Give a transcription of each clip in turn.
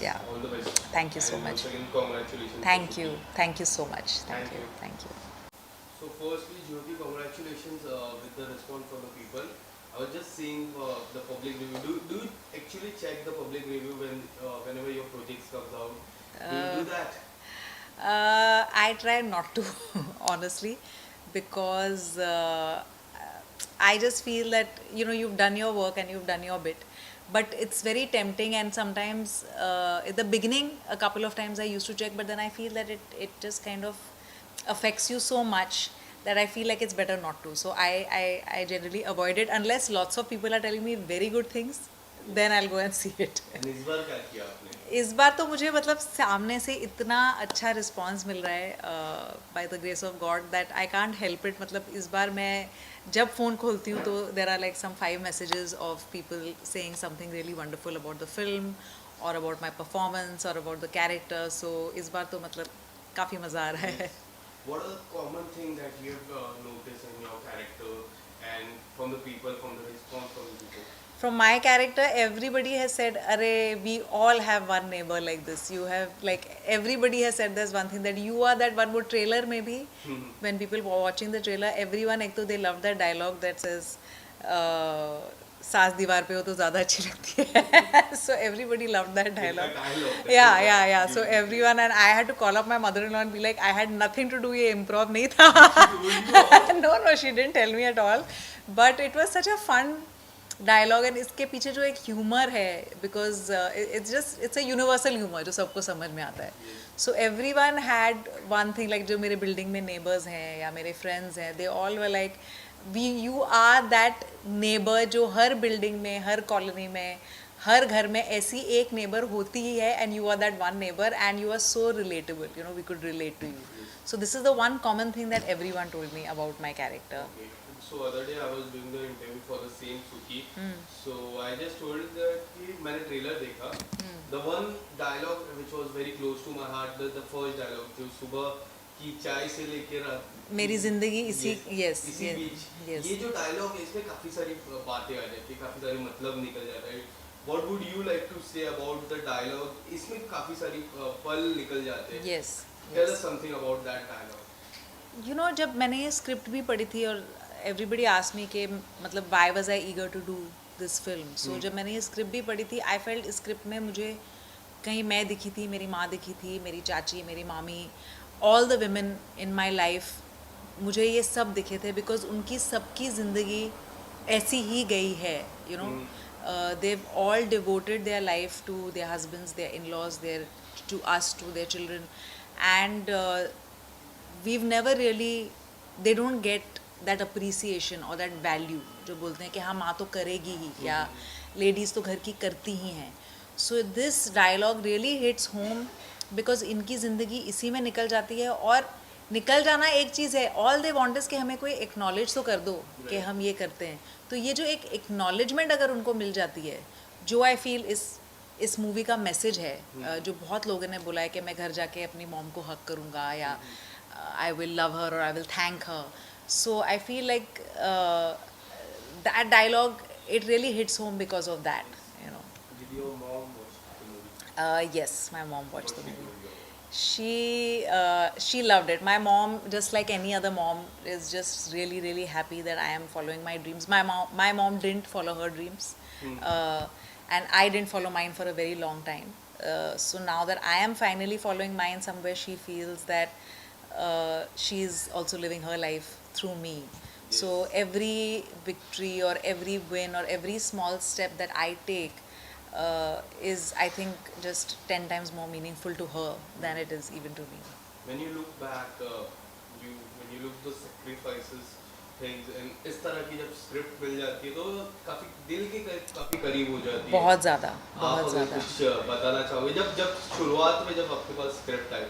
Yeah. All the best. Thank you so And much. once again, congratulations for Thank you. Sukhee. Thank you so much. Thank Thank you. you. Thank you. So firstly, Jyoti, congratulations with the response from the people. I was just seeing the public review. Do you actually check the public review whenever your projects comes out? Do you do that? I try not to, honestly, because I just feel that you've done your work and you've done your bit, but it's very tempting. And sometimes, at the beginning, a couple of times I used to check, but then I feel that it just kind of affects you so much that I feel like it's better not to. So I generally avoid it unless lots of people are telling me very good things, then I'll go and see it. And इस बार क्या किया आपने? इस बार तो मुझे मतलब सामने से इतना अच्छा रिस्पांस मिल रहा है by the grace of God that I can't help it. मतलब इस बार मैं जब फ़ोन खोलती हूँ तो there are like some 5 messages of people saying something really wonderful about the film और अबाउट माई परफॉर्मेंस और अबाउट द कैरेक्टर. सो इस बार तो मतलब काफ़ी मज़ा आ रहा है. What are the common things that you have noticed in your character and from the people, from the response from the people? From my character, everybody has said, "Arey, we all have one neighbor like this." You have like everybody has said there's one thing that you are that one. More trailer maybe when people were watching the trailer, everyone एक तो they love that dialogue that says, "सास दीवार पे हो तो ज़्यादा अच्छी लगती है." So everybody loved that It's a dialogue. dialogue. Yeah. So everyone, and I had to call up my mother-in-law and be like, I had nothing to do. ये improv नहीं था. No, she didn't tell me at all. But it was such a fun dialogue and इसके पीछे जो एक humour है because it's a universal humour जो सबको समझ में आता है. So everyone had one thing like जो मेरे बिल्डिंग में नेबर्स हैं या मेरे फ्रेंड्स हैं they all were like we you are that neighbour जो हर बिल्डिंग में हर कॉलोनी में हर घर में ऐसी एक नेबर होती ही है and you are that one neighbour and you are so relatable we could relate to you. So this is the one common thing that everyone told me about my character. Okay. So other day I was doing the interview for the same Sukhee. So I just told that कि मैंने trailer देखा. The one dialogue which was very close to my heart, the first dialogue जो सुबह की चाय से लेकर मेरी जिंदगी इसी yes, यस इसी बीच यस ये जो डायलॉग है इसमें काफी सारी बातें आ जाती है, काफी सारी मतलब निकल जाता है. What would you like to say about the dialogue? इसमें काफी सारी पल निकल जाते हैं. Yes Tell us something about that dialogue. जब मैंने ये स्क्रिप्ट भी पढ़ी थी और एवरीबडी आस्क्ड मी के मतलब why was I eager to do this film. So जब मैंने ये स्क्रिप्ट भी पढ़ी थी आई फेल्ट स्क्रिप्ट में मुझे कहीं मैं दिखी थी, मेरी माँ दिखी थी, मेरी चाची, मेरी मामी, all the women in my life, मुझे ये सब दिखे थे बिकॉज उनकी सबकी ज़िंदगी ऐसी ही गई है. They've all devoted their life to their husbands, their in-laws, to us, to their children, and we've never really, they don't get that appreciation or that value जो बोलते हैं कि हाँ माँ तो करेगी ही या लेडीज़ तो घर की करती ही हैं. So this dialogue really hits home because इनकी ज़िंदगी इसी में निकल जाती है. और निकल जाना एक चीज़ है, ऑल दे वांट इज़ कि हमें कोई एक्नॉलेज तो कर दो कि हम ये करते हैं. तो ये जो एक एक्नॉलेजमेंट अगर उनको मिल जाती है, जो आई फील इस मूवी का मैसेज है, जो बहुत लोगों ने बोला है कि मैं घर जाके अपनी मॉम को हक करूँगा या आई विल लव हर और I will thank her. So I feel like that dialogue it really hits home because of that. Did your mom watch the movie? Yes, my mom watched the What she movie. told you? She loved it. My mom, just like any other mom, is just really happy that I am following my dreams. My mom didn't follow her dreams, and I didn't follow mine for a very long time. So now that I am finally following mine, somewhere she feels that she's also living her life through me. So every victory or every win or every small step that I take is, I think, just 10 times more meaningful to her than it is even to me. When you look back, when you look the sacrifices, things, and इस तरह की जब script मिल जाती है तो काफी दिल के काफी करीब हो जाती है. बहुत ज़्यादा आप बहुत अगर ज़्यादा. कुछ बताना चाहोगे जब शुरुआत में जब आपके पास स्क्रिप्ट आई,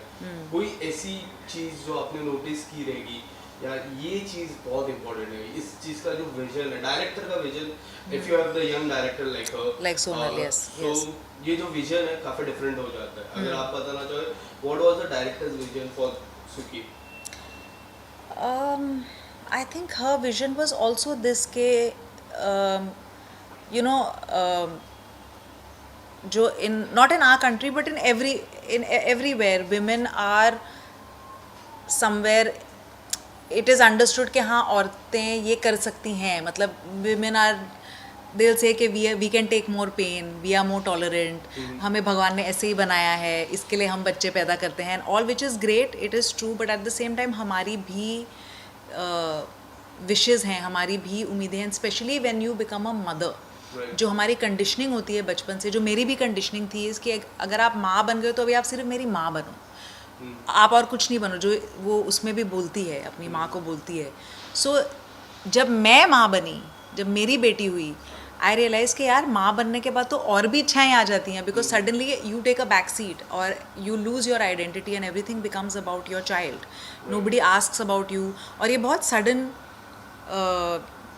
कोई ऐसी चीज जो आपने नोटिस की रहेगी या ये चीज बहुत इम्पोर्टेंट है, इस चीज का जो विजन है डायरेक्टर का vision, if you have the young director like her Like Sonal, yes, तो yes. ये जो विजन है काफी डिफरेंट हो जाता है. अगर आप बताना चाहे what was the directors vision for सुखी? I think her vision was also this के um, you know um, जो in not in our country but in everywhere women are somewhere it is understood कि हाँ औरतें ये कर सकती हैं, मतलब विमेन आर दिल से कि we can take more pain, we are more tolerant, हमें भगवान ने ऐसे ही बनाया है, इसके लिए हम बच्चे पैदा करते हैं, all which is great, it is true, but at the same time हमारी भी विशेज़ हैं, हमारी भी उम्मीदें हैं, specially when you become a mother. जो हमारी कंडीशनिंग होती है बचपन से, जो मेरी भी कंडीशनिंग थी इसकी, अगर आप माँ बन गए तो अभी आप सिर्फ मेरी माँ बनो, आप और कुछ नहीं बनो, जो वो उसमें भी बोलती है, अपनी माँ को बोलती है। सो जब मैं माँ बनी, जब मेरी बेटी हुई, आई रियलाइज़ कि यार माँ बनने के बाद तो और भी इच्छाएं आ जाती हैं, because suddenly you take a back seat और you lose your identity and everything becomes about your child, nobody asks about you. और ये बहुत सडन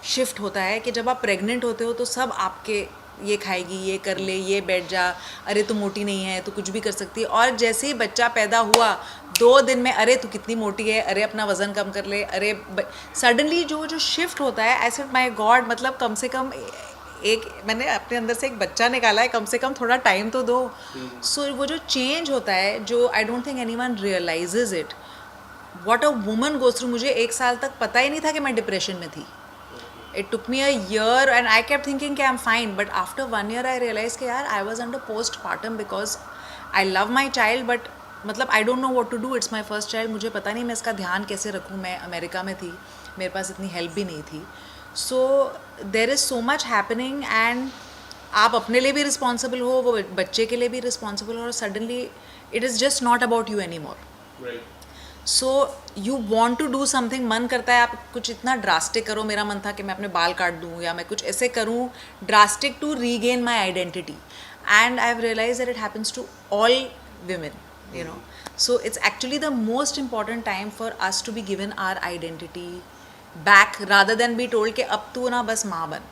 शिफ्ट होता है कि जब आप प्रेग्नेंट होते हो तो सब आपके, ये खाएगी, ये कर ले, ये बैठ जा, अरे तू मोटी नहीं है, तू कुछ भी कर सकती है। और जैसे ही बच्चा पैदा हुआ 2 दिन में, अरे तू कितनी मोटी है, अरे अपना वज़न कम कर ले, अरे सडनली जो शिफ्ट होता है, आई सेड माय गॉड, मतलब कम से कम एक मैंने अपने अंदर से एक बच्चा निकाला है, कम से कम थोड़ा टाइम तो दो। सो वो जो चेंज होता है, जो I don't think anyone realises it, what a woman goes through. मुझे 1 साल तक पता ही नहीं था कि मैं डिप्रेशन में थी। It took me a year and I kept thinking कि I'm fine, but after 1 year I realized कि यार I was under postpartum because I love my child, but मतलब I don't know what to do, it's my first child, मुझे पता नहीं मैं इसका ध्यान कैसे रखूँ, मैं अमेरिका में थी, मेरे पास इतनी हेल्प भी नहीं थी। So there is so much happening and आप अपने लिए भी रिस्पॉन्सिबल हो, वो बच्चे के लिए भी रिस्पॉन्सिबल हो, और suddenly it is just not about you any more. So you want to do something, मन करता है आप कुछ इतना ड्रास्टिक करो। मेरा मन था कि मैं अपने बाल काट दूँ या मैं कुछ ऐसे करूँ drastic to regain my identity, and I have realise that it happens to all women, you know. So it's actually the most important time for us to be given our identity back rather than be told कि अब तू ना बस माँ बन,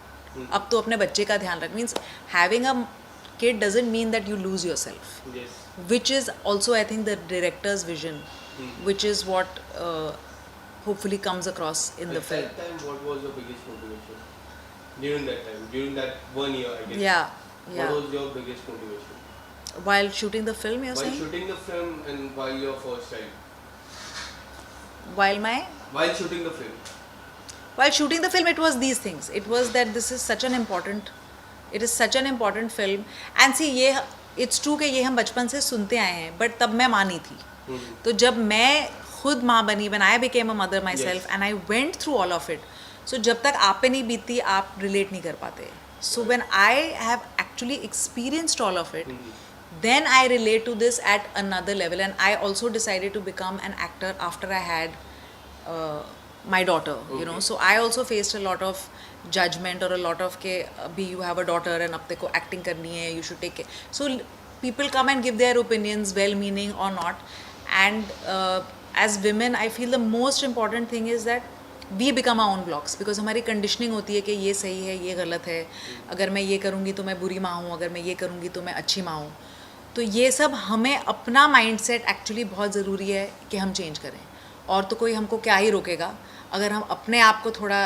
अब तो अपने बच्चे का ध्यान रख। Means having a kid doesn't mean that you lose yourself, which is also I think the director's vision, which is what hopefully comes across in the film. At that time, what was your biggest motivation? During that time, during that 1 year, I guess. Yeah. What was your biggest motivation? While shooting the film, you're While saying? shooting the film and while your first child. While While shooting the film. While shooting the film, it was these things. It was that this is such an important, it is such an important film. And see, ये it's true कि ये हम बचपन से सुनते आए हैं, but तब मैं माँ नहीं थी। तो जब मैं खुद माँ बनी, when I became a mother myself, and I went through all of it. So जब तक आप पे नहीं बीतती, आप relate नहीं कर पाते। So when I have actually experienced all of it, then I relate to this at another level, and I also decided to become an actor after I had my daughter, you know. So I also faced a lot of judgment or a lot of ke abhi you have a daughter and ab teko acting karni hai, you should take care. So people come and give their opinions, well meaning or not, and as women I feel the most important thing is that we become our own blocks, because हमारी conditioning होती है कि ये सही है, ये गलत है, अगर मैं ये करूँगी तो मैं बुरी माँ हूँ, अगर मैं ये करूँगी तो मैं अच्छी माँ हूँ। तो ये सब हमें अपना माइंडसेट एक्चुअली बहुत ज़रूरी है कि हम चेंज करें, और तो कोई हमको क्या ही रोकेगा अगर हम अपने आप को थोड़ा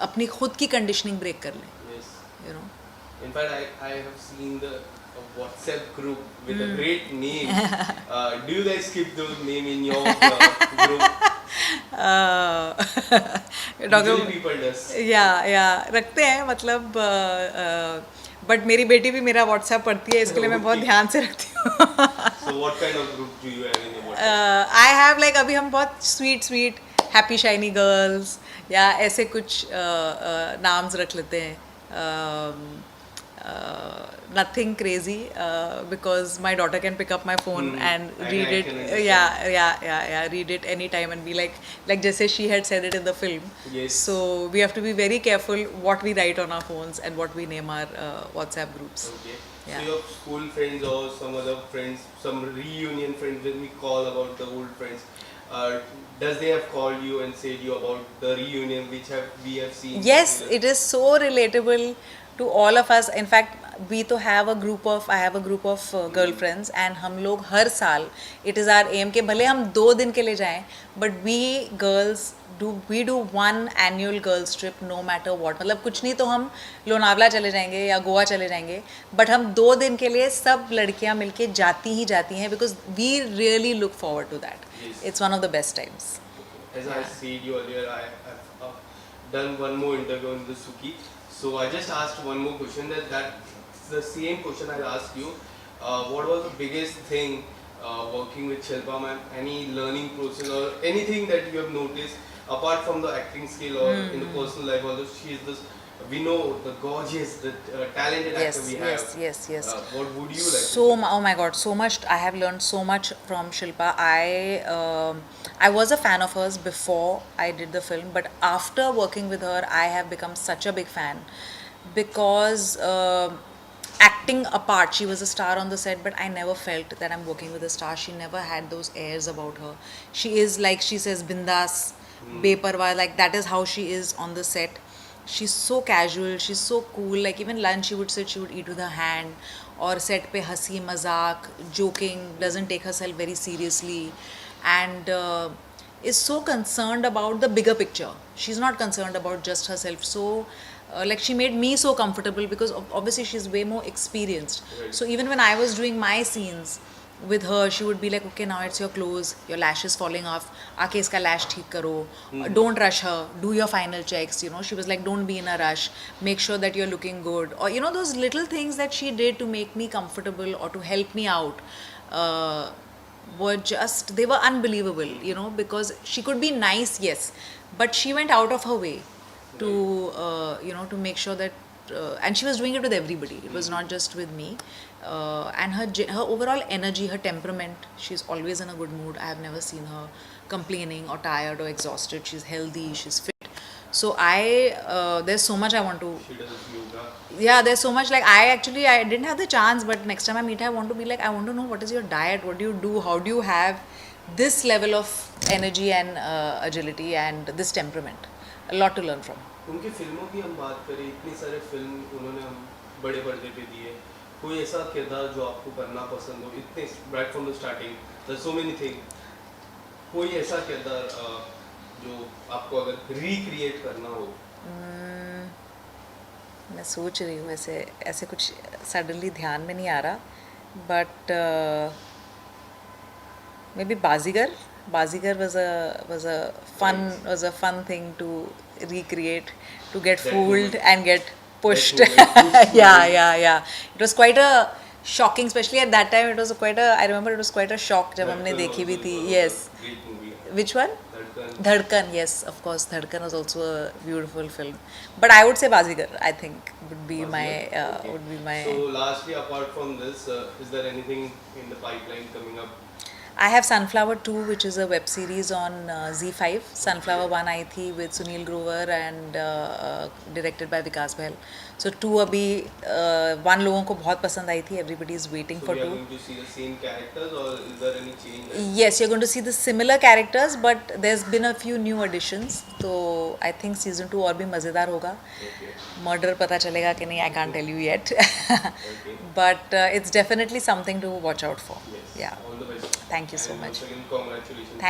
अपनी खुद की कंडीशनिंग ब्रेक कर लें, you know. In fact, I have seen the WhatsApp group with a great name. Do you guys keep those name in your group? Usually people does. या रखते हैं, मतलब बट मेरी बेटी भी मेरा व्हाट्सएप पढ़ती है, इसके लिए मैं बहुत ध्यान से रखती हूँ। So what kind of group do you have in your WhatsApp? I have like, अभी हम बहुत स्वीट हैप्पी शाइनी गर्ल्स या ऐसे कुछ नाम्स रख लेते हैं। Nothing crazy, because my daughter can pick up my phone and read I it. can understand. Yeah, read it anytime and be like जैसे she had said it in the film. Yes. So we have to be very careful what we write on our phones and what we name our WhatsApp groups. Okay. Yeah. So your school friends or some other friends, some reunion friends, when we call about the old friends, does they have called you and said you about the reunion which we have seen? Yes, it is so relatable to all of us. In fact, we तो have a group of, I have a group of girlfriends, and हम लोग हर साल, it is our aim कि भले हम 2 दिन के लिए जाएं, but we girls do one annual girls trip no matter what. मतलब कुछ नहीं तो हम लोनावला चले जाएंगे या गोवा चले जाएंगे, बट हम 2 दिन के लिए सब लड़कियां मिलके जाती ही जाती हैं, because we really look forward to that. Yes. It's one of the best times. As I said you earlier, I've done one more interview on the Sukhee. So I just asked one more question. That's the same question I asked you. What was the biggest thing working with Shilpa ma'am? Any learning process or anything that you have noticed apart from the acting skill or in the personal life? Although she is this, we know the gorgeous, the talented Yes, actor we have. yes. What would you like? So oh my god, so much. I have learned so much from Shilpa. I was a fan of hers before I did the film, but after working with her I have become such a big fan, because acting apart, she was a star on the set, but I never felt that I'm working with a star. She never had those airs about her. She is, like she says, bindas, beparwa, like that is how she is on the set. She's so casual, she's so cool. Like even lunch she would sit, she would eat with her hand, or set pe hasi mazak, joking, doesn't take herself very seriously, and is so concerned about the bigger picture. She's not concerned about just herself. So like she made me so comfortable, because obviously she's way more experienced. Right. So even when I was doing my scenes with her, she would be like, okay, now it's your close, your lash is falling off, aake iska lash theek karo, don't rush her, do your final checks, you know. She was like, don't be in a rush, make sure that you're looking good, or you know, those little things that she did to make me comfortable or to help me out were just, they were unbelievable, you know, because she could be nice, yes, but she went out of her way to you know, to make sure that and she was doing it with everybody, it was not just with me, and her overall energy, her temperament, she's always in a good mood. I have never seen her complaining or tired or exhausted. She's healthy, she's fit. So there's so much I want to, She does yoga. yeah, there's so much, like I didn't have the chance, but next time I meet her, I want to be like, I want to know what is your diet, what do you do, how do you have this level of energy and agility and this temperament. A lot to learn from. उनकी फिल्मों की हम बात करें, इतनी सारे film उन्होंने हम बड़े पर्दे पे दिए, कोई ऐसा किरदार जो आपको करना पसंद हो, इतने right from the starting, there so many thing, कोई ऐसा किरदार जो आपको अगर रिक्रिएट करना हो? मैं सोच रही हूँ, ऐसे कुछ सडनली ध्यान में नहीं आ रहा, but may be Baazigar was a fun thing to recreate, to get That fooled moment. and get pushed. That yeah, it was quite a shocking, especially at that time. I remember it was quite a shock जब हमने देखी भी थी. Yes. Great movie. Which one? Dhadkan. Dhadkan, yes, of course. Dhadkan was also a beautiful film. But I would say Bazigar, I think, would be my. Okay. So lastly, apart from this, is there anything in the pipeline coming up? I have Sunflower 2, which is a web series on Z5. Sunflower 1 आई थी with Sunil Grover and directed by Vikas Bahl. So 2 अभी 1 लोगों को बहुत पसंद आई थी. Everybody is waiting So for we are 2. going to see the same characters, or is there any change? Yes, you're going to see the similar characters, but there's been a few new additions. So I think season 2 और भी मज़ेदार होगा. Okay. Murder पता चलेगा कि नहीं, I can't tell you yet. Okay. But it's definitely something to watch out for. Yes. Yeah. All the best. Thank you so And much. once again, congratulations.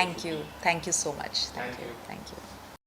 Thank you so much. Thank you. Thank you.